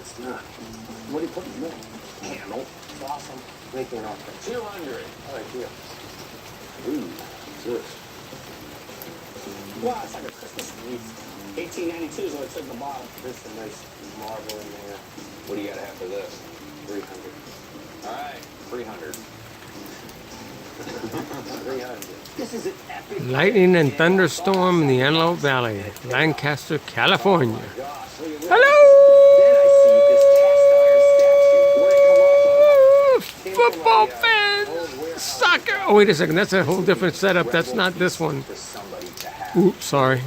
it's not. What do you put in the middle? Camel. It's awesome. Making an offer. 200. All right, deal. Ooh, what's this? Wow, it's like a Christmas wreath. 1892 is what it said at the bottom. There's some nice marble in there. What do you gotta have for this? 300. All right, 300. 300. This is an epic. Lightning and thunderstorm in the Antelope Valley, Lancaster, California. Gosh, look at this. Hello! Then I see this cast iron statue. Where'd it come off of? Football fans! Soccer! Oh, wait a second. That's a whole different setup. That's not this one. For somebody to have. Oops, sorry.